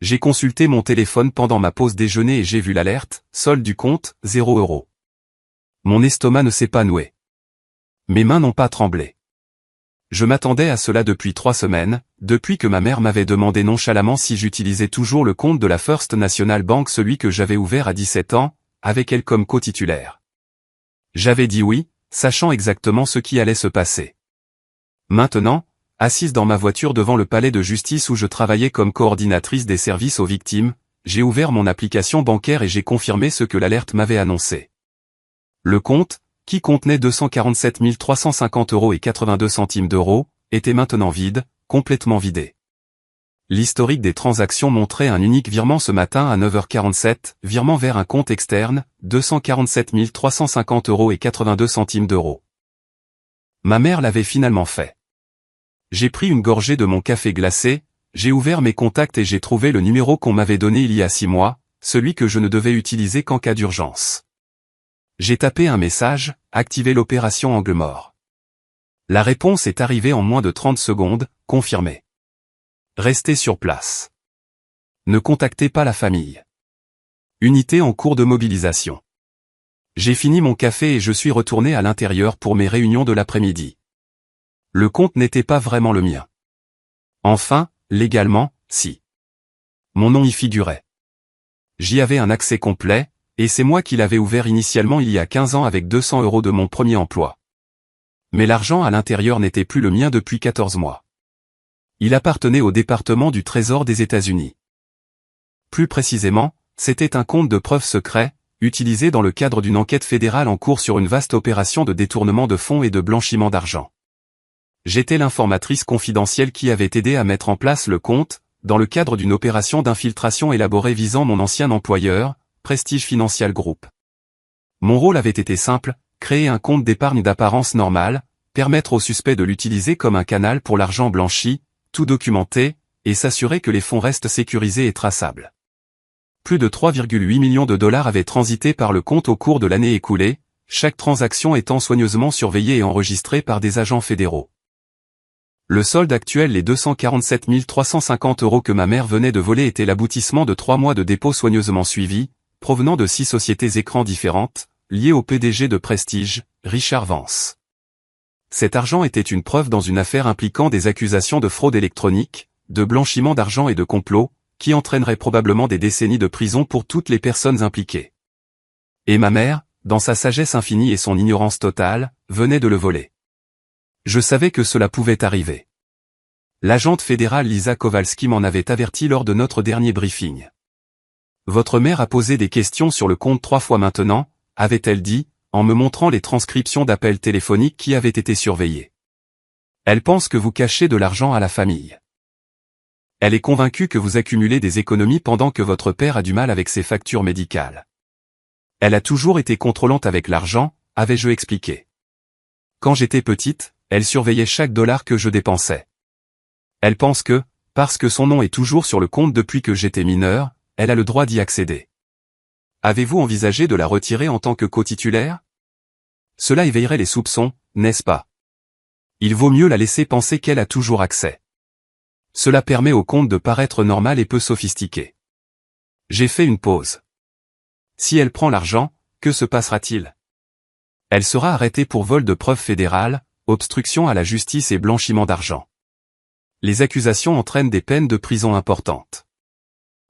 J'ai consulté mon téléphone pendant ma pause déjeuner et j'ai vu l'alerte, solde du compte, 0 €. Mon estomac ne s'est pas noué. Mes mains n'ont pas tremblé. Je m'attendais à cela depuis 3 semaines, depuis que ma mère m'avait demandé nonchalamment si j'utilisais toujours le compte de la First National Bank, celui que j'avais ouvert à 17 ans, avec elle comme co-titulaire. J'avais dit oui, sachant exactement ce qui allait se passer. Maintenant, assise dans ma voiture devant le palais de justice où je travaillais comme coordinatrice des services aux victimes, j'ai ouvert mon application bancaire et j'ai confirmé ce que l'alerte m'avait annoncé. Le compte, qui contenait 247 350 € et 82 centimes d'euros, était maintenant vide, complètement vidé. L'historique des transactions montrait un unique virement ce matin à 9h47, virement vers un compte externe, 247 350 € et 82 centimes d'euros. Ma mère l'avait finalement fait. J'ai pris une gorgée de mon café glacé, j'ai ouvert mes contacts et j'ai trouvé le numéro qu'on m'avait donné il y a 6 mois, celui que je ne devais utiliser qu'en cas d'urgence. J'ai tapé un message, activé l'opération angle mort. La réponse est arrivée en moins de 30 secondes, confirmé. Restez sur place. Ne contactez pas la famille. Unité en cours de mobilisation. J'ai fini mon café et je suis retourné à l'intérieur pour mes réunions de l'après-midi. Le compte n'était pas vraiment le mien. Enfin, légalement, si. Mon nom y figurait. J'y avais un accès complet, et c'est moi qui l'avais ouvert initialement il y a 15 ans avec 200 € de mon premier emploi. Mais l'argent à l'intérieur n'était plus le mien depuis 14 mois. Il appartenait au département du Trésor des États-Unis. Plus précisément, c'était un compte de preuve secret, utilisé dans le cadre d'une enquête fédérale en cours sur une vaste opération de détournement de fonds et de blanchiment d'argent. J'étais l'informatrice confidentielle qui avait aidé à mettre en place le compte, dans le cadre d'une opération d'infiltration élaborée visant mon ancien employeur, Prestige Financial Group. Mon rôle avait été simple, créer un compte d'épargne d'apparence normale, permettre aux suspects de l'utiliser comme un canal pour l'argent blanchi, tout documenter, et s'assurer que les fonds restent sécurisés et traçables. Plus de 3,8 millions de dollars avaient transité par le compte au cours de l'année écoulée, chaque transaction étant soigneusement surveillée et enregistrée par des agents fédéraux. Le solde actuel, les 247 350 € que ma mère venait de voler, était l'aboutissement de 3 mois de dépôts soigneusement suivis, provenant de 6 sociétés écrans différentes, liées au PDG de Prestige, Richard Vance. Cet argent était une preuve dans une affaire impliquant des accusations de fraude électronique, de blanchiment d'argent et de complot, qui entraînerait probablement des décennies de prison pour toutes les personnes impliquées. Et ma mère, dans sa sagesse infinie et son ignorance totale, venait de le voler. Je savais que cela pouvait arriver. L'agente fédérale Lisa Kowalski m'en avait averti lors de notre dernier briefing. Votre mère a posé des questions sur le compte 3 fois maintenant, avait-elle dit, en me montrant les transcriptions d'appels téléphoniques qui avaient été surveillés. Elle pense que vous cachez de l'argent à la famille. Elle est convaincue que vous accumulez des économies pendant que votre père a du mal avec ses factures médicales. Elle a toujours été contrôlante avec l'argent, avais-je expliqué. Quand j'étais petite, elle surveillait chaque dollar que je dépensais. Elle pense que, parce que son nom est toujours sur le compte depuis que j'étais mineur, elle a le droit d'y accéder. Avez-vous envisagé de la retirer en tant que co-titulaire? Cela éveillerait les soupçons, n'est-ce pas? Il vaut mieux la laisser penser qu'elle a toujours accès. Cela permet au compte de paraître normal et peu sophistiqué. J'ai fait une pause. Si elle prend l'argent, que se passera-t-il? Elle sera arrêtée pour vol de preuves fédérales, obstruction à la justice et blanchiment d'argent. Les accusations entraînent des peines de prison importantes.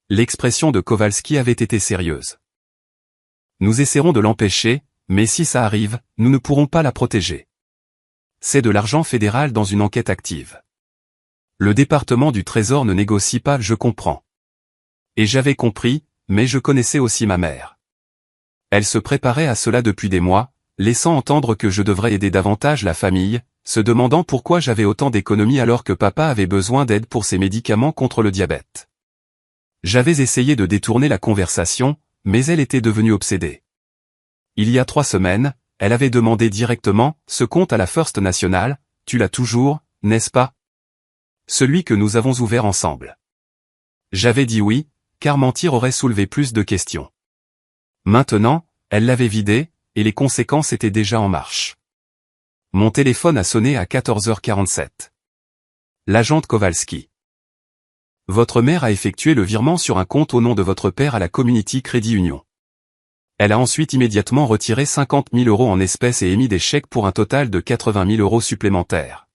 L'expression de Kowalski avait été sérieuse. Nous essaierons de l'empêcher, mais si ça arrive, nous ne pourrons pas la protéger. C'est de l'argent fédéral dans une enquête active. Le département du Trésor ne négocie pas, je comprends. Et j'avais compris, mais je connaissais aussi ma mère. Elle se préparait à cela depuis des mois, laissant entendre que je devrais aider davantage la famille, se demandant pourquoi j'avais autant d'économies alors que papa avait besoin d'aide pour ses médicaments contre le diabète. J'avais essayé de détourner la conversation, mais elle était devenue obsédée. Il y a 3 semaines, elle avait demandé directement, ce compte à la First National, tu l'as toujours, n'est-ce pas? Celui que nous avons ouvert ensemble. J'avais dit oui, car mentir aurait soulevé plus de questions. Maintenant, elle l'avait vidé, et les conséquences étaient déjà en marche. Mon téléphone a sonné à 14h47. L'agente Kowalski. Votre mère a effectué le virement sur un compte au nom de votre père à la Community Credit Union. Elle a ensuite immédiatement retiré 50 000 € en espèces et émis des chèques pour un total de 80 000 € supplémentaires.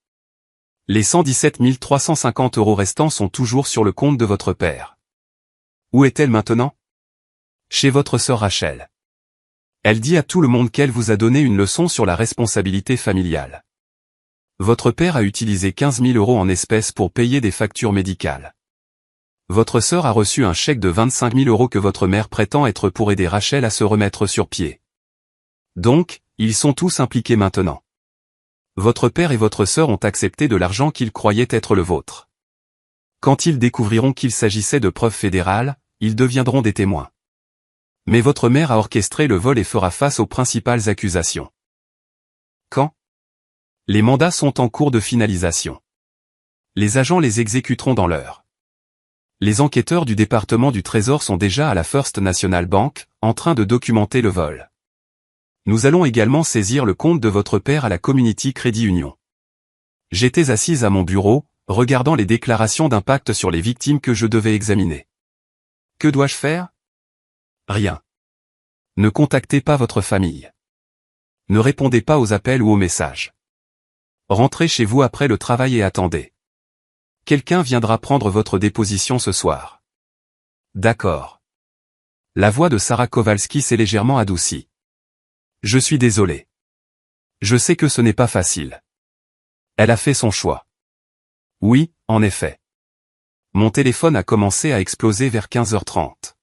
Les 117 350 € restants sont toujours sur le compte de votre père. Où est-elle maintenant? Chez votre sœur Rachel. Elle dit à tout le monde qu'elle vous a donné une leçon sur la responsabilité familiale. Votre père a utilisé 15 000 € en espèces pour payer des factures médicales. Votre sœur a reçu un chèque de 25 000 € que votre mère prétend être pour aider Rachel à se remettre sur pied. Donc, ils sont tous impliqués maintenant. Votre père et votre sœur ont accepté de l'argent qu'ils croyaient être le vôtre. Quand ils découvriront qu'il s'agissait de preuves fédérales, ils deviendront des témoins. Mais votre mère a orchestré le vol et fera face aux principales accusations. Quand? Les mandats sont en cours de finalisation. Les agents les exécuteront dans l'heure. Les enquêteurs du département du Trésor sont déjà à la First National Bank, en train de documenter le vol. Nous allons également saisir le compte de votre père à la Community Credit Union. J'étais assise à mon bureau, regardant les déclarations d'impact sur les victimes que je devais examiner. Que dois-je faire? Rien. Ne contactez pas votre famille. Ne répondez pas aux appels ou aux messages. Rentrez chez vous après le travail et attendez. Quelqu'un viendra prendre votre déposition ce soir. D'accord. La voix de Sarah Kowalski s'est légèrement adoucie. Je suis désolé. Je sais que ce n'est pas facile. Elle a fait son choix. Oui, en effet. Mon téléphone a commencé à exploser vers 15h30.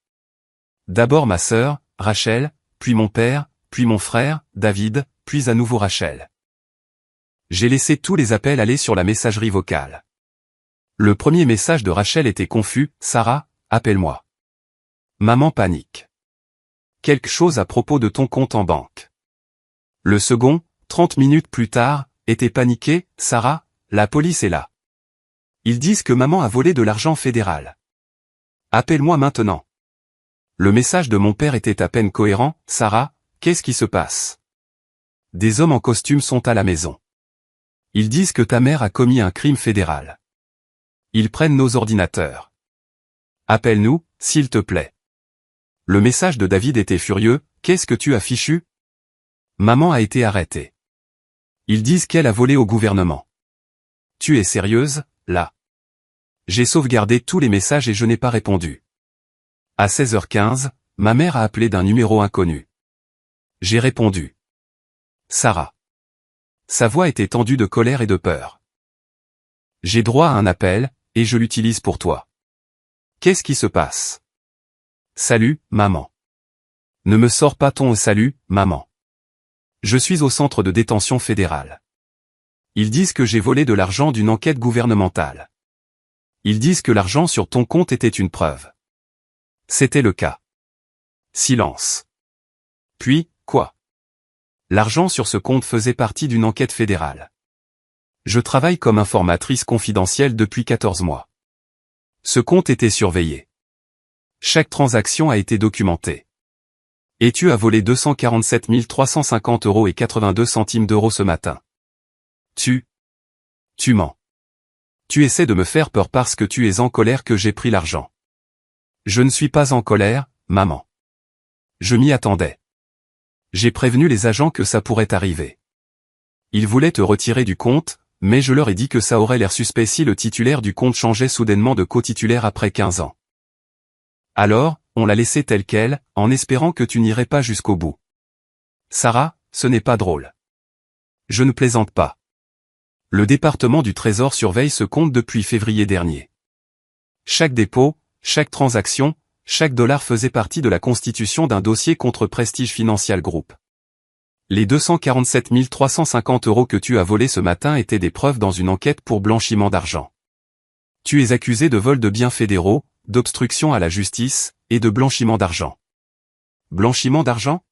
D'abord ma sœur, Rachel, puis mon père, puis mon frère, David, puis à nouveau Rachel. J'ai laissé tous les appels aller sur la messagerie vocale. Le premier message de Rachel était confus, « Sarah, appelle-moi. » Maman panique. Quelque chose à propos de ton compte en banque. Le second, 30 minutes plus tard, était paniqué, « Sarah, la police est là. Ils disent que maman a volé de l'argent fédéral. Appelle-moi maintenant. » Le message de mon père était à peine cohérent, « Sarah, qu'est-ce qui se passe? Des hommes en costume sont à la maison. Ils disent que ta mère a commis un crime fédéral. Ils prennent nos ordinateurs. Appelle-nous, s'il te plaît. » Le message de David était furieux, « Qu'est-ce que tu as fichu? Maman a été arrêtée. Ils disent qu'elle a volé au gouvernement. Tu es sérieuse, là? J'ai sauvegardé tous les messages et je n'ai pas répondu. À 16h15, ma mère a appelé d'un numéro inconnu. J'ai répondu. Sarah. Sa voix était tendue de colère et de peur. J'ai droit à un appel, et je l'utilise pour toi. Qu'est-ce qui se passe? Salut, maman. Ne me sors pas ton salut, maman. Je suis au centre de détention fédéral. Ils disent que j'ai volé de l'argent d'une enquête gouvernementale. Ils disent que l'argent sur ton compte était une preuve. C'était le cas. Silence. Puis, quoi? L'argent sur ce compte faisait partie d'une enquête fédérale. Je travaille comme informatrice confidentielle depuis 14 mois. Ce compte était surveillé. Chaque transaction a été documentée. Et tu as volé 247 350 € et 82 centimes d'euros ce matin. Tu mens. Tu essaies de me faire peur parce que tu es en colère que j'ai pris l'argent. Je ne suis pas en colère, maman. Je m'y attendais. J'ai prévenu les agents que ça pourrait arriver. Ils voulaient te retirer du compte, mais je leur ai dit que ça aurait l'air suspect si le titulaire du compte changeait soudainement de co-titulaire après 15 ans. Alors, on l'a laissé tel quel, en espérant que tu n'irais pas jusqu'au bout. Sarah, ce n'est pas drôle. Je ne plaisante pas. Le département du Trésor surveille ce compte depuis février dernier. Chaque dépôt, chaque transaction, chaque dollar faisait partie de la constitution d'un dossier contre Prestige Financial Group. Les 247 350 € que tu as volés ce matin étaient des preuves dans une enquête pour blanchiment d'argent. Tu es accusé de vol de biens fédéraux, d'obstruction à la justice, et de blanchiment d'argent. Blanchiment d'argent?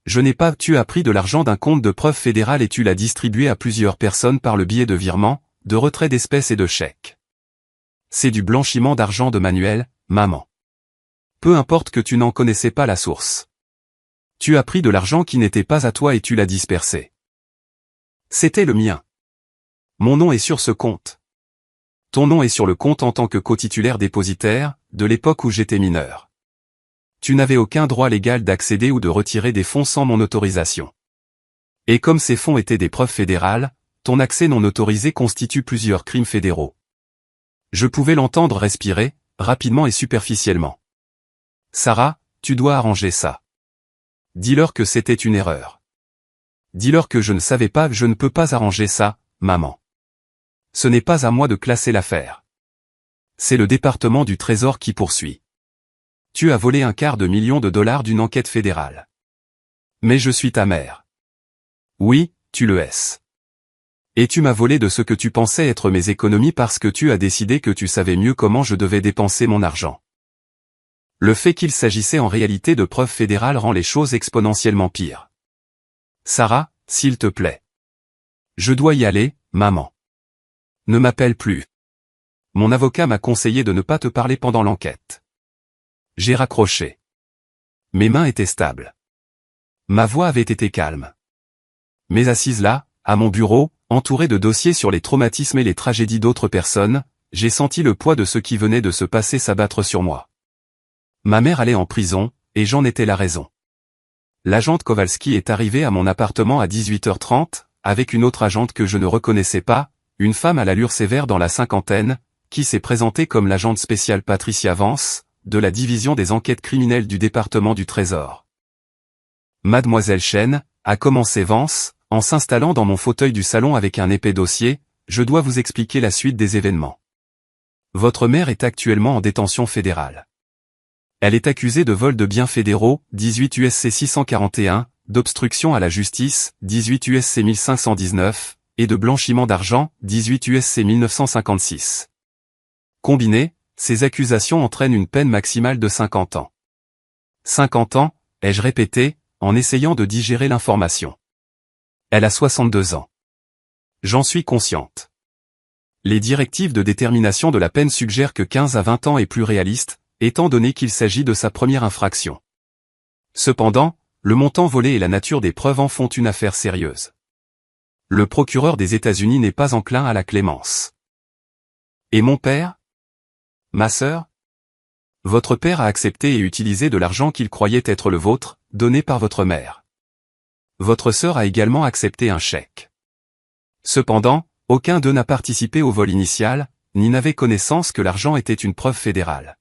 Je n'ai pas, tu as pris de l'argent d'un compte de preuve fédéral et tu l'as distribué à plusieurs personnes par le biais de virements, de retraits d'espèces et de chèques. C'est du blanchiment d'argent de manuel, maman. Peu importe que tu n'en connaissais pas la source. Tu as pris de l'argent qui n'était pas à toi et tu l'as dispersé. C'était le mien. Mon nom est sur ce compte. Ton nom est sur le compte en tant que cotitulaire dépositaire, de l'époque où j'étais mineur. Tu n'avais aucun droit légal d'accéder ou de retirer des fonds sans mon autorisation. Et comme ces fonds étaient des preuves fédérales, ton accès non autorisé constitue plusieurs crimes fédéraux. Je pouvais l'entendre respirer, rapidement et superficiellement. Sarah, tu dois arranger ça. Dis-leur que c'était une erreur. Dis-leur que je ne savais pas, je ne peux pas arranger ça, maman. Ce n'est pas à moi de classer l'affaire. C'est le département du Trésor qui poursuit. Tu as volé $250 000 d'une enquête fédérale. Mais je suis ta mère. Oui, tu le es. Et tu m'as volé de ce que tu pensais être mes économies parce que tu as décidé que tu savais mieux comment je devais dépenser mon argent. Le fait qu'il s'agissait en réalité de preuves fédérales rend les choses exponentiellement pires. Sarah, s'il te plaît. Je dois y aller, maman. Ne m'appelle plus. Mon avocat m'a conseillé de ne pas te parler pendant l'enquête. J'ai raccroché. Mes mains étaient stables. Ma voix avait été calme. Mais assise là, à mon bureau, entouré de dossiers sur les traumatismes et les tragédies d'autres personnes, j'ai senti le poids de ce qui venait de se passer s'abattre sur moi. Ma mère allait en prison, et j'en étais la raison. L'agente Kowalski est arrivée à mon appartement à 18h30, avec une autre agente que je ne reconnaissais pas, une femme à l'allure sévère dans la cinquantaine, qui s'est présentée comme l'agente spéciale Patricia Vance, de la division des enquêtes criminelles du département du Trésor. Mademoiselle Chen, a commencé Vance, en s'installant dans mon fauteuil du salon avec un épais dossier, je dois vous expliquer la suite des événements. Votre mère est actuellement en détention fédérale. Elle est accusée de vol de biens fédéraux, 18 USC 641, d'obstruction à la justice, 18 USC 1519, et de blanchiment d'argent, 18 USC 1956. Combinées, ces accusations entraînent une peine maximale de 50 ans. 50 ans, ai-je répété, en essayant de digérer l'information. Elle a 62 ans. J'en suis consciente. Les directives de détermination de la peine suggèrent que 15 à 20 ans est plus réaliste, étant donné qu'il s'agit de sa première infraction. Cependant, le montant volé et la nature des preuves en font une affaire sérieuse. Le procureur des États-Unis n'est pas enclin à la clémence. Et mon père? Ma sœur? Votre père a accepté et utilisé de l'argent qu'il croyait être le vôtre, donné par votre mère. Votre sœur a également accepté un chèque. Cependant, aucun d'eux n'a participé au vol initial, ni n'avait connaissance que l'argent était une preuve fédérale.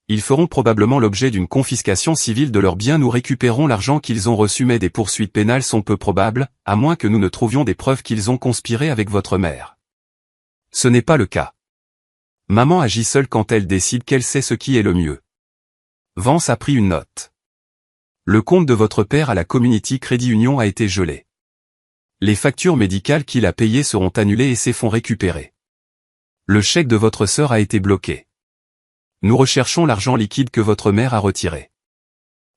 Ils feront probablement l'objet d'une confiscation civile de leurs biens ou récupéreront l'argent qu'ils ont reçu, mais des poursuites pénales sont peu probables, à moins que nous ne trouvions des preuves qu'ils ont conspiré avec votre mère. Ce n'est pas le cas. Maman agit seule quand elle décide qu'elle sait ce qui est le mieux. Vance a pris une note. Le compte de votre père à la Community Credit Union a été gelé. Les factures médicales qu'il a payées seront annulées et ses fonds récupérés. Le chèque de votre sœur a été bloqué. Nous recherchons l'argent liquide que votre mère a retiré.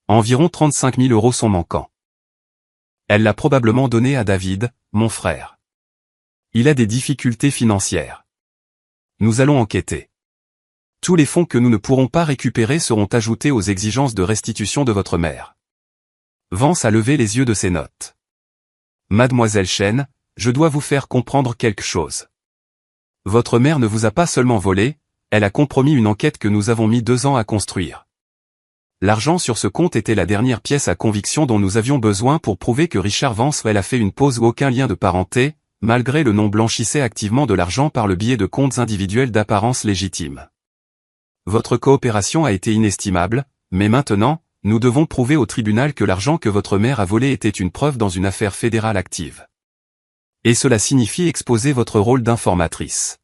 Environ 35 000 € sont manquants. Elle l'a probablement donné à David, mon frère. Il a des difficultés financières. Nous allons enquêter. Tous les fonds que nous ne pourrons pas récupérer seront ajoutés aux exigences de restitution de votre mère. Vance a levé les yeux de ses notes. Mademoiselle Chen, je dois vous faire comprendre quelque chose. Votre mère ne vous a pas seulement volé, elle a compromis une enquête que nous avons mis 2 ans à construire. L'argent sur ce compte était la dernière pièce à conviction dont nous avions besoin pour prouver que Richard Vance a fait une pause ou aucun lien de parenté, malgré le nom blanchissait activement de l'argent par le biais de comptes individuels d'apparence légitime. Votre coopération a été inestimable, mais maintenant, nous devons prouver au tribunal que l'argent que votre mère a volé était une preuve dans une affaire fédérale active. Et cela signifie exposer votre rôle d'informatrice.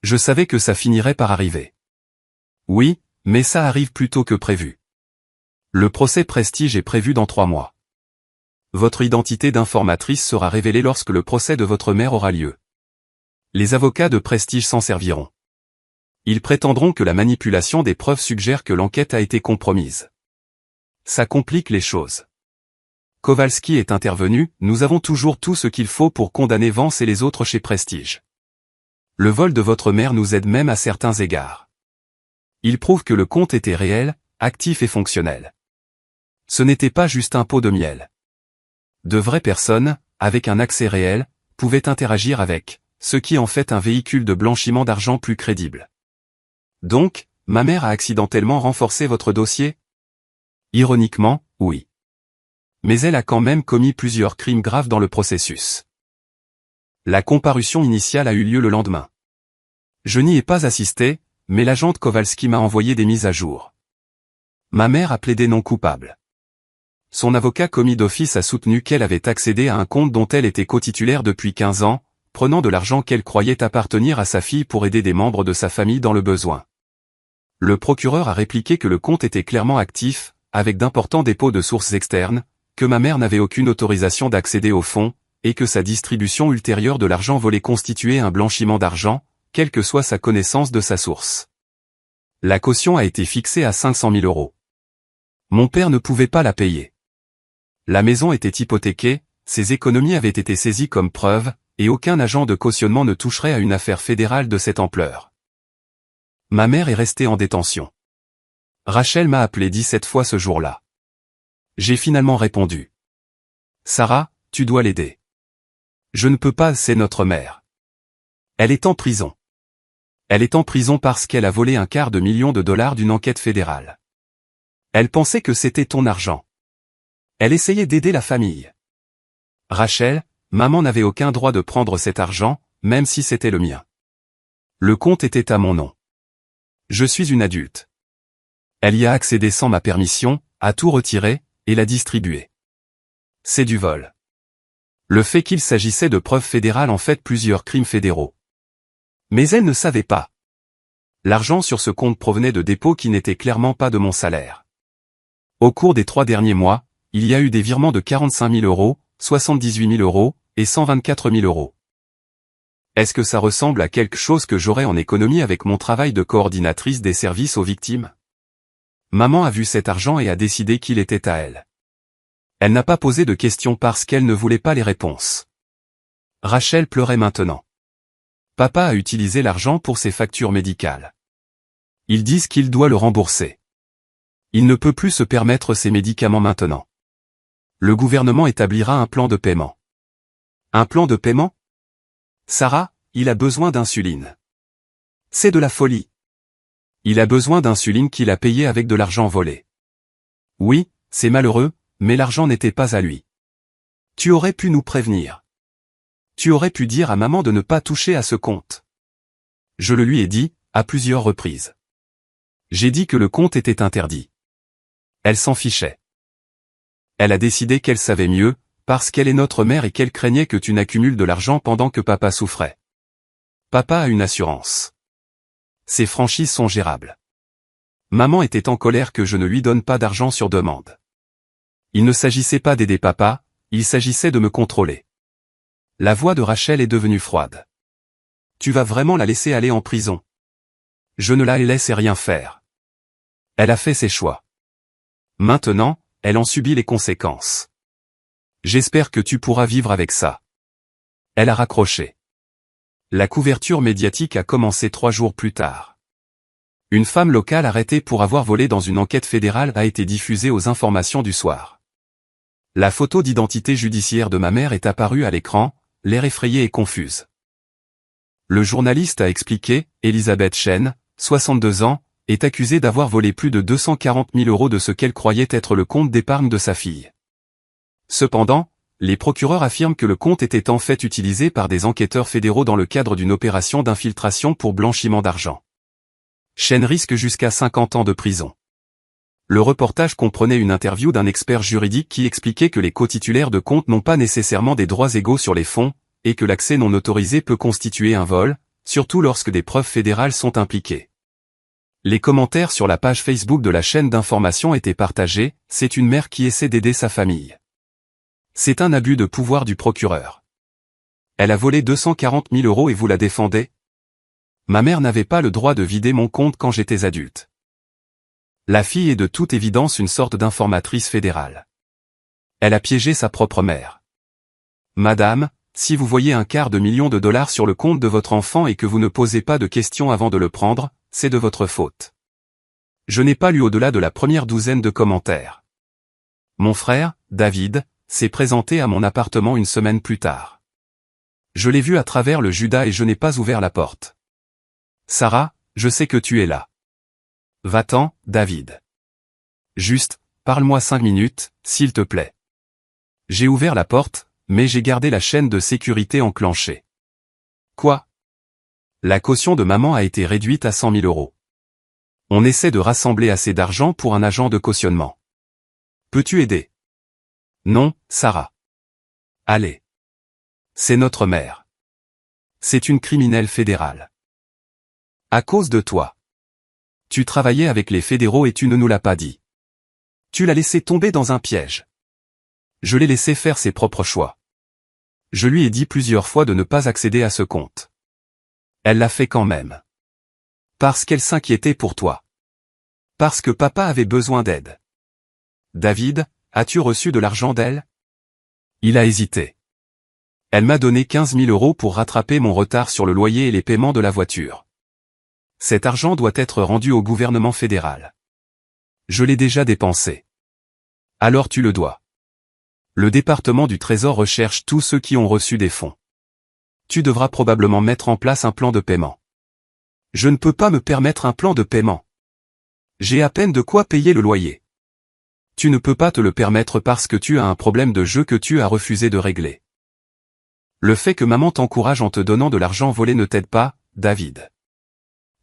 Je savais que ça finirait par arriver. Oui, mais ça arrive plus tôt que prévu. Le procès Prestige est prévu dans 3 mois. Votre identité d'informatrice sera révélée lorsque le procès de votre mère aura lieu. Les avocats de Prestige s'en serviront. Ils prétendront que la manipulation des preuves suggère que l'enquête a été compromise. Ça complique les choses. Kowalski est intervenu, nous avons toujours tout ce qu'il faut pour condamner Vance et les autres chez Prestige. Le vol de votre mère nous aide même à certains égards. Il prouve que le compte était réel, actif et fonctionnel. Ce n'était pas juste un pot de miel. De vraies personnes, avec un accès réel, pouvaient interagir avec ce qui en fait un véhicule de blanchiment d'argent plus crédible. Donc, ma mère a accidentellement renforcé votre dossier? Ironiquement, oui. Mais elle a quand même commis plusieurs crimes graves dans le processus. La comparution initiale a eu lieu le lendemain. Je n'y ai pas assisté, mais l'agente Kowalski m'a envoyé des mises à jour. Ma mère a plaidé non coupable. Son avocat commis d'office a soutenu qu'elle avait accédé à un compte dont elle était cotitulaire depuis 15 ans, prenant de l'argent qu'elle croyait appartenir à sa fille pour aider des membres de sa famille dans le besoin. Le procureur a répliqué que le compte était clairement actif, avec d'importants dépôts de sources externes, que ma mère n'avait aucune autorisation d'accéder au fonds, et que sa distribution ultérieure de l'argent volé constituait un blanchiment d'argent, quelle que soit sa connaissance de sa source. La caution a été fixée à 500 000 €. Mon père ne pouvait pas la payer. La maison était hypothéquée, ses économies avaient été saisies comme preuve, et aucun agent de cautionnement ne toucherait à une affaire fédérale de cette ampleur. Ma mère est restée en détention. Rachel m'a appelé 17 fois ce jour-là. J'ai finalement répondu. Sarah, tu dois l'aider. Je ne peux pas, c'est notre mère. Elle est en prison. Elle est en prison parce qu'elle a volé $250 000 d'une enquête fédérale. Elle pensait que c'était ton argent. Elle essayait d'aider la famille. Rachel, maman n'avait aucun droit de prendre cet argent, même si c'était le mien. Le compte était à mon nom. Je suis une adulte. Elle y a accédé sans ma permission, a tout retiré, et l'a distribué. C'est du vol. Le fait qu'il s'agissait de preuves fédérales en fait plusieurs crimes fédéraux. Mais elle ne savait pas. L'argent sur ce compte provenait de dépôts qui n'étaient clairement pas de mon salaire. Au cours des 3 derniers mois, il y a eu des virements de 45 000 €, 78 000 € et 124 000 €. Est-ce que ça ressemble à quelque chose que j'aurais en économie avec mon travail de coordinatrice des services aux victimes? Maman a vu cet argent et a décidé qu'il était à elle. Elle n'a pas posé de questions parce qu'elle ne voulait pas les réponses. Rachel pleurait maintenant. Papa a utilisé l'argent pour ses factures médicales. Ils disent qu'il doit le rembourser. Il ne peut plus se permettre ses médicaments maintenant. Le gouvernement établira un plan de paiement. Un plan de paiement? Sarah, il a besoin d'insuline. C'est de la folie. Il a besoin d'insuline qu'il a payée avec de l'argent volé. Oui, c'est malheureux, mais l'argent n'était pas à lui. Tu aurais pu nous prévenir. Tu aurais pu dire à maman de ne pas toucher à ce compte. Je le lui ai dit, à plusieurs reprises. J'ai dit que le compte était interdit. Elle s'en fichait. Elle a décidé qu'elle savait mieux, parce qu'elle est notre mère et qu'elle craignait que tu n'accumules de l'argent pendant que papa souffrait. Papa a une assurance. Ses franchises sont gérables. Maman était en colère que je ne lui donne pas d'argent sur demande. Il ne s'agissait pas d'aider papa, il s'agissait de me contrôler. La voix de Rachel est devenue froide. Tu vas vraiment la laisser aller en prison? Je ne la laisse rien faire. Elle a fait ses choix. Maintenant, elle en subit les conséquences. J'espère que tu pourras vivre avec ça. Elle a raccroché. La couverture médiatique a commencé 3 jours plus tard. Une femme locale arrêtée pour avoir volé dans une enquête fédérale a été diffusée aux informations du soir. La photo d'identité judiciaire de ma mère est apparue à l'écran, l'air effrayé et confuse. Le journaliste a expliqué, Elisabeth Chen, 62 ans, est accusée d'avoir volé plus de 240 000 € de ce qu'elle croyait être le compte d'épargne de sa fille. Cependant, les procureurs affirment que le compte était en fait utilisé par des enquêteurs fédéraux dans le cadre d'une opération d'infiltration pour blanchiment d'argent. Chen risque jusqu'à 50 ans de prison. Le reportage comprenait une interview d'un expert juridique qui expliquait que les cotitulaires de comptes n'ont pas nécessairement des droits égaux sur les fonds, et que l'accès non autorisé peut constituer un vol, surtout lorsque des preuves fédérales sont impliquées. Les commentaires sur la page Facebook de la chaîne d'information étaient partagés, c'est une mère qui essaie d'aider sa famille. C'est un abus de pouvoir du procureur. Elle a volé 240 000 € et vous la défendez? Ma mère n'avait pas le droit de vider mon compte quand j'étais adulte. La fille est de toute évidence une sorte d'informatrice fédérale. Elle a piégé sa propre mère. Madame, si vous voyez $250 000 sur le compte de votre enfant et que vous ne posez pas de questions avant de le prendre, c'est de votre faute. Je n'ai pas lu au-delà de la première douzaine de commentaires. Mon frère, David, s'est présenté à mon appartement une semaine plus tard. Je l'ai vu à travers le Judas et je n'ai pas ouvert la porte. Sarah, je sais que tu es là. Va-t'en, David. Juste, parle-moi 5 minutes, s'il te plaît. J'ai ouvert la porte, mais j'ai gardé la chaîne de sécurité enclenchée. Quoi? La caution de maman a été réduite à 100 000 euros. On essaie de rassembler assez d'argent pour un agent de cautionnement. Peux-tu aider? Non, Sarah. Allez. C'est notre mère. C'est une criminelle fédérale. À cause de toi. Tu travaillais avec les fédéraux et tu ne nous l'as pas dit. Tu l'as laissé tomber dans un piège. Je l'ai laissé faire ses propres choix. Je lui ai dit plusieurs fois de ne pas accéder à ce compte. Elle l'a fait quand même. Parce qu'elle s'inquiétait pour toi. Parce que papa avait besoin d'aide. David, as-tu reçu de l'argent d'elle? Il a hésité. Elle m'a donné 15 000 euros pour rattraper mon retard sur le loyer et les paiements de la voiture. Cet argent doit être rendu au gouvernement fédéral. Je l'ai déjà dépensé. Alors tu le dois. Le département du Trésor recherche tous ceux qui ont reçu des fonds. Tu devras probablement mettre en place un plan de paiement. Je ne peux pas me permettre un plan de paiement. J'ai à peine de quoi payer le loyer. Tu ne peux pas te le permettre parce que tu as un problème de jeu que tu as refusé de régler. Le fait que maman t'encourage en te donnant de l'argent volé ne t'aide pas, David.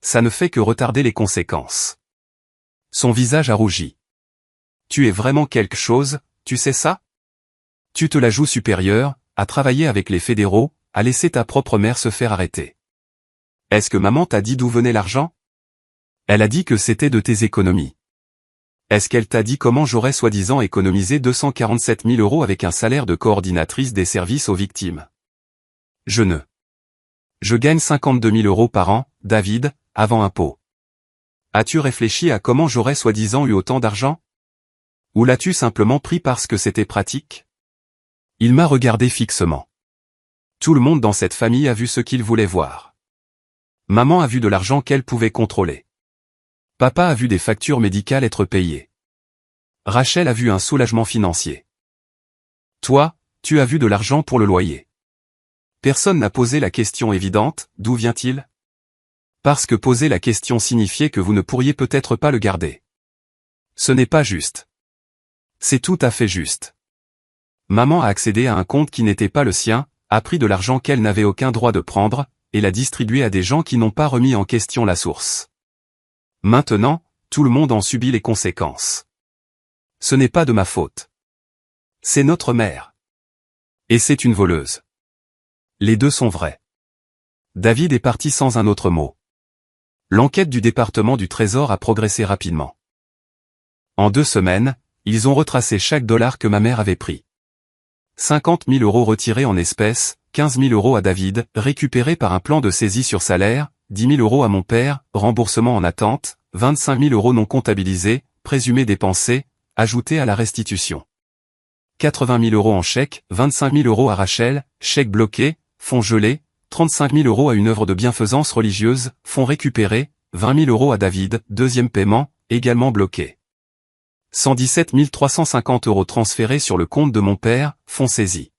Ça ne fait que retarder les conséquences. Son visage a rougi. Tu es vraiment quelque chose, tu sais ça? Tu te la joues supérieure, à travailler avec les fédéraux, à laisser ta propre mère se faire arrêter. Est-ce que maman t'a dit d'où venait l'argent? Elle a dit que c'était de tes économies. Est-ce qu'elle t'a dit comment j'aurais soi-disant économisé 247 000 euros avec un salaire de coordinatrice des services aux victimes? Je gagne 52 000 euros par an, David, avant impôt. As-tu réfléchi à comment j'aurais soi-disant eu autant d'argent? Ou l'as-tu simplement pris parce que c'était pratique? Il m'a regardé fixement. Tout le monde dans cette famille a vu ce qu'il voulait voir. Maman a vu de l'argent qu'elle pouvait contrôler. Papa a vu des factures médicales être payées. Rachel a vu un soulagement financier. Toi, tu as vu de l'argent pour le loyer. Personne n'a posé la question évidente, d'où vient-il? Parce que poser la question signifiait que vous ne pourriez peut-être pas le garder. Ce n'est pas juste. C'est tout à fait juste. Maman a accédé à un compte qui n'était pas le sien, a pris de l'argent qu'elle n'avait aucun droit de prendre, et l'a distribué à des gens qui n'ont pas remis en question la source. Maintenant, tout le monde en subit les conséquences. Ce n'est pas de ma faute. C'est notre mère. Et c'est une voleuse. Les deux sont vrais. David est parti sans un autre mot. L'enquête du département du Trésor a progressé rapidement. En 2 semaines, ils ont retracé chaque dollar que ma mère avait pris. 50 000 euros retirés en espèces, 15 000 euros à David, récupérés par un plan de saisie sur salaire, 10 000 euros à mon père, remboursement en attente, 25 000 euros non comptabilisés, présumés dépensés, ajoutés à la restitution. 80 000 euros en chèque, 25 000 euros à Rachel, chèque bloqué, fonds gelés, 35 000 euros à une œuvre de bienfaisance religieuse, fonds récupérés, 20 000 euros à David, deuxième paiement, également bloqué. 117 350 euros transférés sur le compte de mon père, fonds saisis.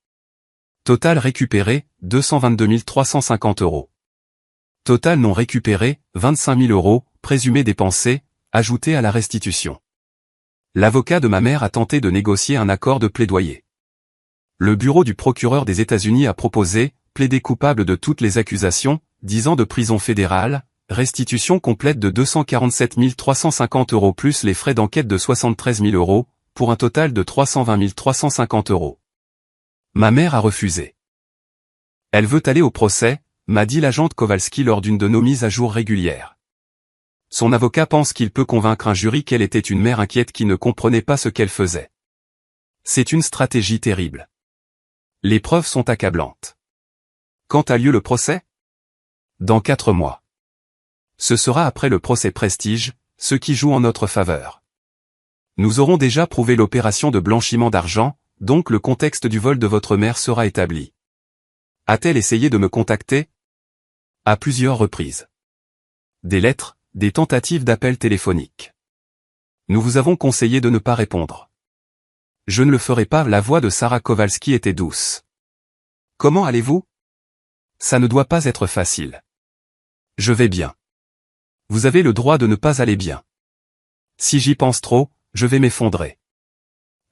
Total récupéré, 222 350 euros. Total non récupéré, 25 000 euros, présumés dépensés, ajoutés à la restitution. L'avocat de ma mère a tenté de négocier un accord de plaidoyer. Le bureau du procureur des États-Unis a proposé, plaider coupable de toutes les accusations, 10 ans de prison fédérale, restitution complète de 247 350 euros plus les frais d'enquête de 73 000 euros, pour un total de 320 350 euros. Ma mère a refusé. Elle veut aller au procès, m'a dit l'agent Kowalski lors d'une de nos mises à jour régulières. Son avocat pense qu'il peut convaincre un jury qu'elle était une mère inquiète qui ne comprenait pas ce qu'elle faisait. C'est une stratégie terrible. Les preuves sont accablantes. Quand a lieu le procès? Dans 4 mois. Ce sera après le procès Prestige, ce qui joue en notre faveur. Nous aurons déjà prouvé l'opération de blanchiment d'argent, donc le contexte du vol de votre mère sera établi. A-t-elle essayé de me contacter? À plusieurs reprises. Des lettres, des tentatives d'appel téléphonique. Nous vous avons conseillé de ne pas répondre. Je ne le ferai pas, la voix de Sarah Kowalski était douce. Comment allez-vous? Ça ne doit pas être facile. Je vais bien. Vous avez le droit de ne pas aller bien. Si j'y pense trop, je vais m'effondrer.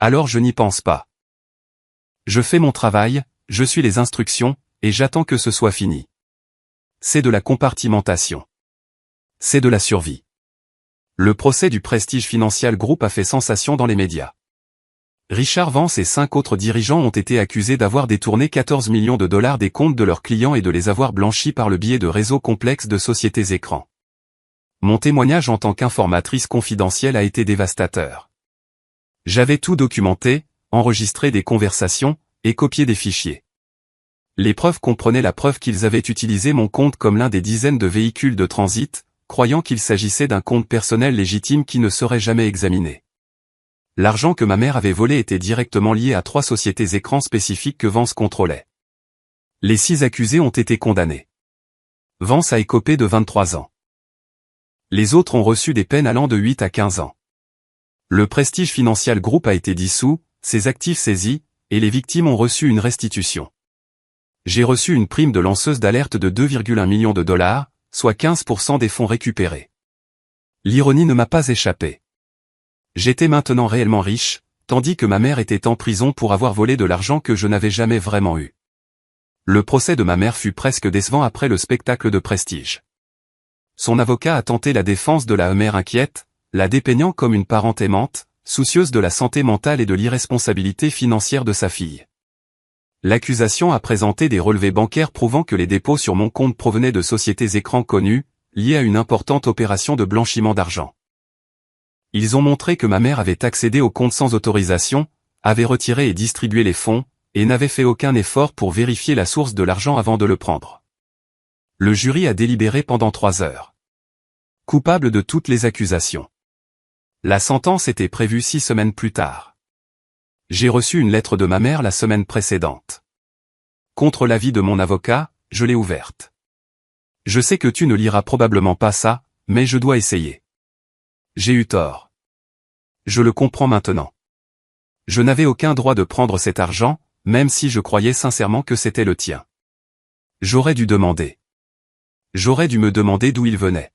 Alors je n'y pense pas. Je fais mon travail, je suis les instructions, et j'attends que ce soit fini. C'est de la compartimentation. C'est de la survie. Le procès du Prestige Financial Group a fait sensation dans les médias. Richard Vance et 5 autres dirigeants ont été accusés d'avoir détourné 14 millions de dollars des comptes de leurs clients et de les avoir blanchis par le biais de réseaux complexes de sociétés écrans. Mon témoignage en tant qu'informatrice confidentielle a été dévastateur. J'avais tout documenté, enregistré des conversations, et copié des fichiers. Les preuves comprenaient la preuve qu'ils avaient utilisé mon compte comme l'un des dizaines de véhicules de transit, croyant qu'il s'agissait d'un compte personnel légitime qui ne serait jamais examiné. L'argent que ma mère avait volé était directement lié à 3 sociétés écrans spécifiques que Vance contrôlait. Les 6 accusés ont été condamnés. Vance a écopé de 23 ans. Les autres ont reçu des peines allant de 8 à 15 ans. Le Prestige Financial Group a été dissous, ses actifs saisis, et les victimes ont reçu une restitution. J'ai reçu une prime de lanceuse d'alerte de 2,1 millions de dollars, soit 15% des fonds récupérés. L'ironie ne m'a pas échappé. J'étais maintenant réellement riche, tandis que ma mère était en prison pour avoir volé de l'argent que je n'avais jamais vraiment eu. Le procès de ma mère fut presque décevant après le spectacle de Prestige. Son avocat a tenté la défense de la mère inquiète, la dépeignant comme une parente aimante, soucieuse de la santé mentale et de l'irresponsabilité financière de sa fille. L'accusation a présenté des relevés bancaires prouvant que les dépôts sur mon compte provenaient de sociétés écrans connues, liées à une importante opération de blanchiment d'argent. Ils ont montré que ma mère avait accédé au compte sans autorisation, avait retiré et distribué les fonds, et n'avait fait aucun effort pour vérifier la source de l'argent avant de le prendre. Le jury a délibéré pendant 3 heures. Coupable de toutes les accusations. La sentence était prévue 6 semaines plus tard. J'ai reçu une lettre de ma mère la semaine précédente. Contre l'avis de mon avocat, je l'ai ouverte. Je sais que tu ne liras probablement pas ça, mais je dois essayer. J'ai eu tort. Je le comprends maintenant. Je n'avais aucun droit de prendre cet argent, même si je croyais sincèrement que c'était le tien. J'aurais dû demander. J'aurais dû me demander d'où il venait.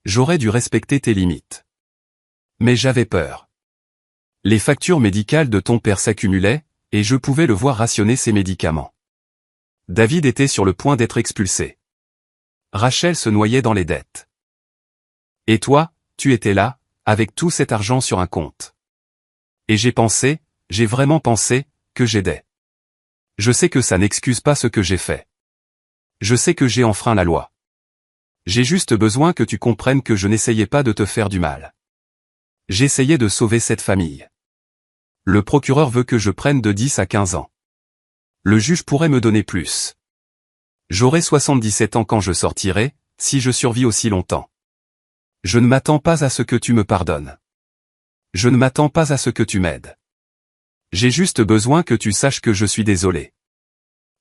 J'aurais dû respecter tes limites. Mais j'avais peur. Les factures médicales de ton père s'accumulaient, et je pouvais le voir rationner ses médicaments. David était sur le point d'être expulsé. Rachel se noyait dans les dettes. Et toi, tu étais là, avec tout cet argent sur un compte. Et j'ai vraiment pensé, que j'aidais. Je sais que ça n'excuse pas ce que j'ai fait. Je sais que j'ai enfreint la loi. J'ai juste besoin que tu comprennes que je n'essayais pas de te faire du mal. J'essayais de sauver cette famille. Le procureur veut que je prenne de 10 à 15 ans. Le juge pourrait me donner plus. J'aurai 77 ans quand je sortirai, si je survis aussi longtemps. Je ne m'attends pas à ce que tu me pardonnes. Je ne m'attends pas à ce que tu m'aides. J'ai juste besoin que tu saches que je suis désolé.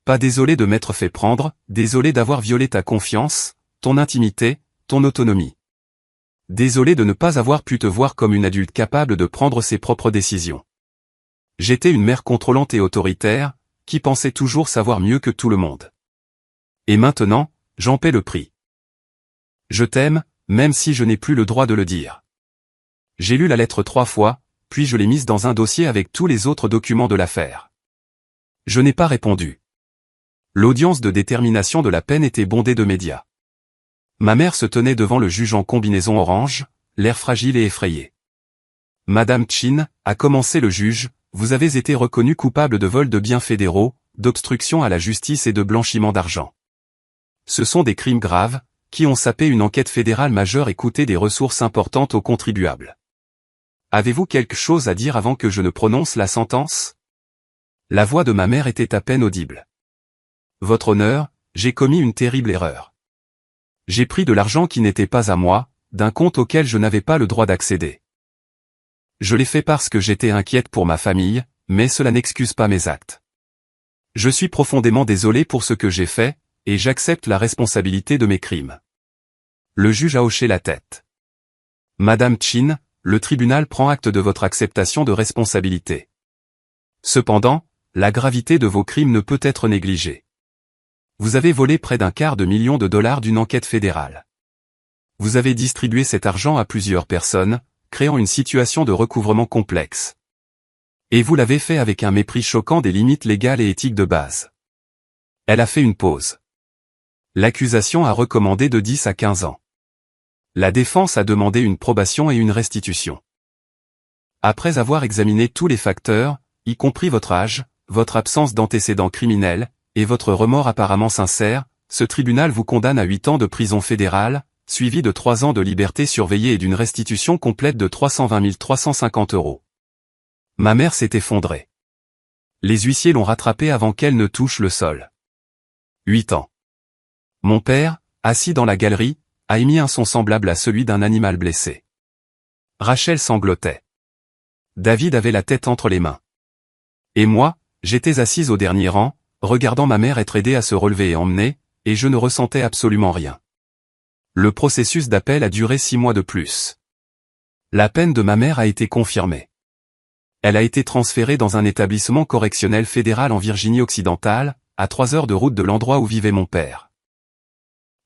Pas désolé de m'être fait prendre, désolé d'avoir violé ta confiance, ton intimité, ton autonomie. Désolé de ne pas avoir pu te voir comme une adulte capable de prendre ses propres décisions. J'étais une mère contrôlante et autoritaire, qui pensait toujours savoir mieux que tout le monde. Et maintenant, j'en paie le prix. Je t'aime, même si je n'ai plus le droit de le dire. J'ai lu la lettre 3 fois, puis je l'ai mise dans un dossier avec tous les autres documents de l'affaire. Je n'ai pas répondu. L'audience de détermination de la peine était bondée de médias. Ma mère se tenait devant le juge en combinaison orange, l'air fragile et effrayé. Madame Chin, a commencé le juge, vous avez été reconnu coupable de vol de biens fédéraux, d'obstruction à la justice et de blanchiment d'argent. Ce sont des crimes graves, qui ont sapé une enquête fédérale majeure et coûté des ressources importantes aux contribuables. Avez-vous quelque chose à dire avant que je ne prononce la sentence? La voix de ma mère était à peine audible. Votre honneur, j'ai commis une terrible erreur. J'ai pris de l'argent qui n'était pas à moi, d'un compte auquel je n'avais pas le droit d'accéder. Je l'ai fait parce que j'étais inquiète pour ma famille, mais cela n'excuse pas mes actes. Je suis profondément désolé pour ce que j'ai fait, et j'accepte la responsabilité de mes crimes. Le juge a hoché la tête. Madame Chin, le tribunal prend acte de votre acceptation de responsabilité. Cependant, la gravité de vos crimes ne peut être négligée. Vous avez volé près d'250 000 $ d'une enquête fédérale. Vous avez distribué cet argent à plusieurs personnes, créant une situation de recouvrement complexe. Et vous l'avez fait avec un mépris choquant des limites légales et éthiques de base. Elle a fait une pause. L'accusation a recommandé de 10 à 15 ans. La défense a demandé une probation et une restitution. Après avoir examiné tous les facteurs, y compris votre âge, votre absence d'antécédents criminels, et votre remords apparemment sincère, ce tribunal vous condamne à 8 ans de prison fédérale, suivi de 3 ans de liberté surveillée et d'une restitution complète de 320 350 €. Ma mère s'est effondrée. Les huissiers l'ont rattrapée avant qu'elle ne touche le sol. 8 ans. Mon père, assis dans la galerie, a émis un son semblable à celui d'un animal blessé. Rachel sanglotait. David avait la tête entre les mains. Et moi, j'étais assise au dernier rang, regardant ma mère être aidée à se relever et emmenée, et je ne ressentais absolument rien. Le processus d'appel a duré 6 mois de plus. La peine de ma mère a été confirmée. Elle a été transférée dans un établissement correctionnel fédéral en Virginie-Occidentale, à 3 heures de route de l'endroit où vivait mon père.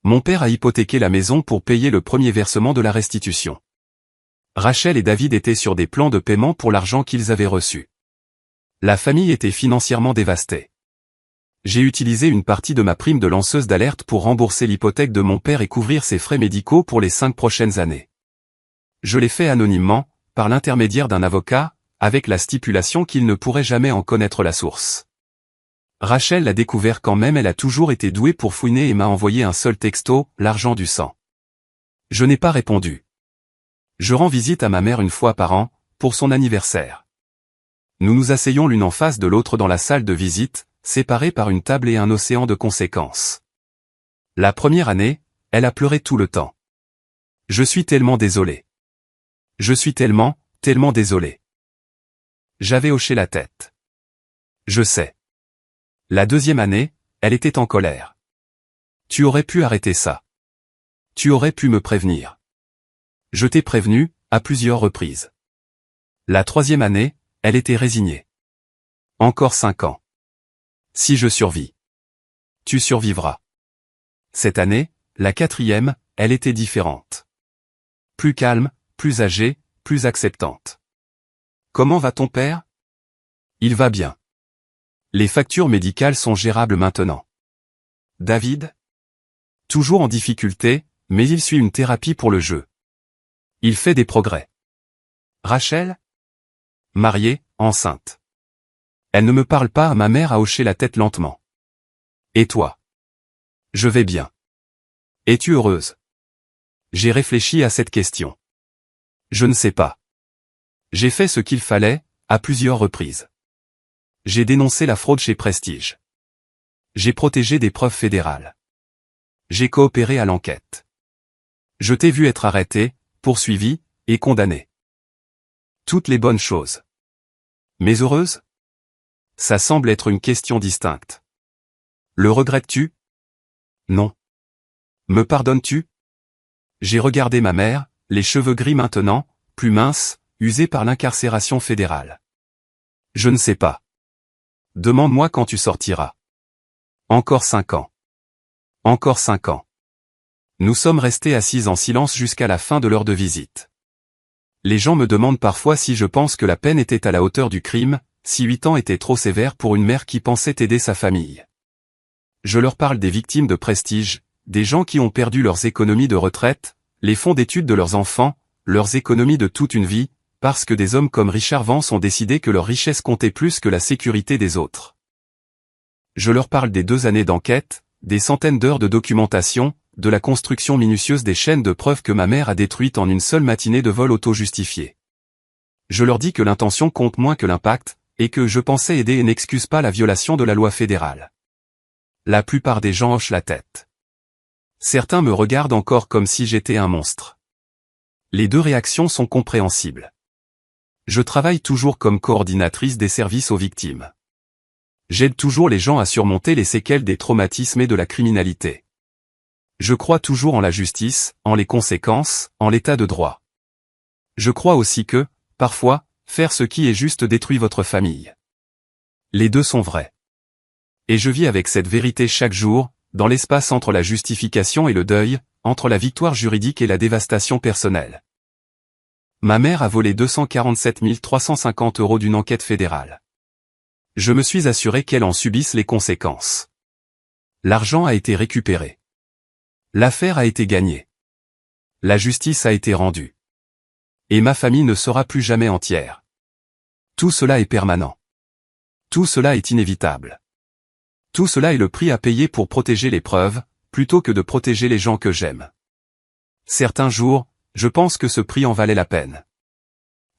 Mon père a hypothéqué la maison pour payer le premier versement de la restitution. Rachel et David étaient sur des plans de paiement pour l'argent qu'ils avaient reçu. La famille était financièrement dévastée. J'ai utilisé une partie de ma prime de lanceuse d'alerte pour rembourser l'hypothèque de mon père et couvrir ses frais médicaux pour les 5 prochaines années. Je l'ai fait anonymement, par l'intermédiaire d'un avocat, avec la stipulation qu'il ne pourrait jamais en connaître la source. Rachel l'a découvert quand même, elle a toujours été douée pour fouiner et m'a envoyé un seul texto, l'argent du sang. Je n'ai pas répondu. Je rends visite à ma mère une fois par an, pour son anniversaire. Nous nous asseyons l'une en face de l'autre dans la salle de visite, séparés par une table et un océan de conséquences. La première année, elle a pleuré tout le temps. Je suis tellement désolé. Je suis tellement désolé. J'avais hoché la tête. Je sais. La deuxième année, elle était en colère. Tu aurais pu arrêter ça. Tu aurais pu me prévenir. Je t'ai prévenu, à plusieurs reprises. La troisième année, elle était résignée. Encore 5 ans. Si je survis. Tu survivras. Cette année, la quatrième, elle était différente. Plus calme, plus âgée, plus acceptante. Comment va ton père? Il va bien. Les factures médicales sont gérables maintenant. David? Toujours en difficulté, mais il suit une thérapie pour le jeu. Il fait des progrès. Rachel? Mariée, enceinte. Elle ne me parle pas, ma mère a hoché la tête lentement. Et toi? Je vais bien. Es-tu heureuse? J'ai réfléchi à cette question. Je ne sais pas. J'ai fait ce qu'il fallait, à plusieurs reprises. J'ai dénoncé la fraude chez Prestige. J'ai protégé des preuves fédérales. J'ai coopéré à l'enquête. Je t'ai vu être arrêté, poursuivi, et condamné. Toutes les bonnes choses. Mais heureuse? Ça semble être une question distincte. Le regrettes-tu? Non. Me pardonnes-tu? J'ai regardé ma mère, les cheveux gris maintenant, plus minces, usés par l'incarcération fédérale. Je ne sais pas. Demande-moi quand tu sortiras. Encore 5 ans. Encore 5 ans. Nous sommes restés assis en silence jusqu'à la fin de l'heure de visite. Les gens me demandent parfois si je pense que la peine était à la hauteur du crime, si 8 ans étaient trop sévères pour une mère qui pensait aider sa famille. Je leur parle des victimes de Prestige, des gens qui ont perdu leurs économies de retraite, les fonds d'études de leurs enfants, leurs économies de toute une vie, parce que des hommes comme Richard Vance ont décidé que leur richesse comptait plus que la sécurité des autres. Je leur parle des 2 années d'enquête, des centaines d'heures de documentation, de la construction minutieuse des chaînes de preuves que ma mère a détruites en une seule matinée de vol auto-justifié. Je leur dis que l'intention compte moins que l'impact, et que je pensais aider et n'excuse pas la violation de la loi fédérale. La plupart des gens hochent la tête. Certains me regardent encore comme si j'étais un monstre. Les 2 réactions sont compréhensibles. Je travaille toujours comme coordinatrice des services aux victimes. J'aide toujours les gens à surmonter les séquelles des traumatismes et de la criminalité. Je crois toujours en la justice, en les conséquences, en l'état de droit. Je crois aussi que, parfois, faire ce qui est juste détruit votre famille. Les 2 sont vrais. Et je vis avec cette vérité chaque jour, dans l'espace entre la justification et le deuil, entre la victoire juridique et la dévastation personnelle. Ma mère a volé 247 350 € d'une enquête fédérale. Je me suis assuré qu'elle en subisse les conséquences. L'argent a été récupéré. L'affaire a été gagnée. La justice a été rendue. Et ma famille ne sera plus jamais entière. Tout cela est permanent. Tout cela est inévitable. Tout cela est le prix à payer pour protéger les preuves, plutôt que de protéger les gens que j'aime. Certains jours, je pense que ce prix en valait la peine.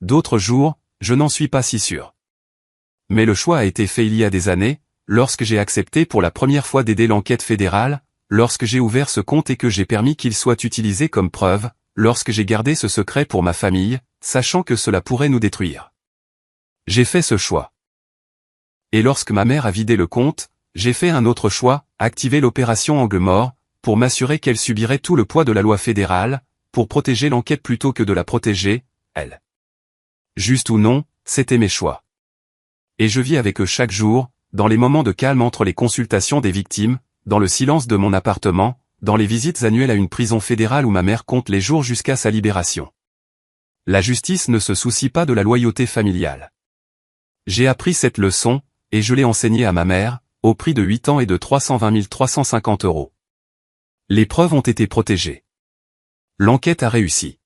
D'autres jours, je n'en suis pas si sûr. Mais le choix a été fait il y a des années, lorsque j'ai accepté pour la première fois d'aider l'enquête fédérale, lorsque j'ai ouvert ce compte et que j'ai permis qu'il soit utilisé comme preuve, lorsque j'ai gardé ce secret pour ma famille, sachant que cela pourrait nous détruire. J'ai fait ce choix. Et lorsque ma mère a vidé le compte, j'ai fait un autre choix, activer l'opération Angle Mort, pour m'assurer qu'elle subirait tout le poids de la loi fédérale, pour protéger l'enquête plutôt que de la protéger, elle. Juste ou non, c'était mes choix. Et je vis avec eux chaque jour, dans les moments de calme entre les consultations des victimes, dans le silence de mon appartement, dans les visites annuelles à une prison fédérale où ma mère compte les jours jusqu'à sa libération. La justice ne se soucie pas de la loyauté familiale. J'ai appris cette leçon, et je l'ai enseignée à ma mère, au prix de 8 ans et de 320 350 €. Les preuves ont été protégées. L'enquête a réussi.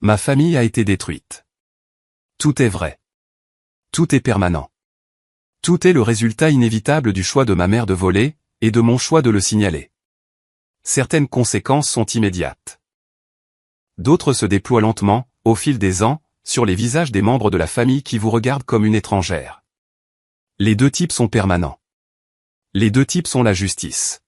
Ma famille a été détruite. Tout est vrai. Tout est permanent. Tout est le résultat inévitable du choix de ma mère de voler, et de mon choix de le signaler. Certaines conséquences sont immédiates. D'autres se déploient lentement, au fil des ans, sur les visages des membres de la famille qui vous regardent comme une étrangère. Les deux types sont permanents. Les deux types sont la justice.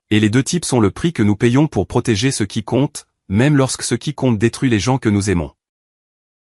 Et les deux types sont le prix que nous payons pour protéger ce qui compte, même lorsque ce qui compte détruit les gens que nous aimons.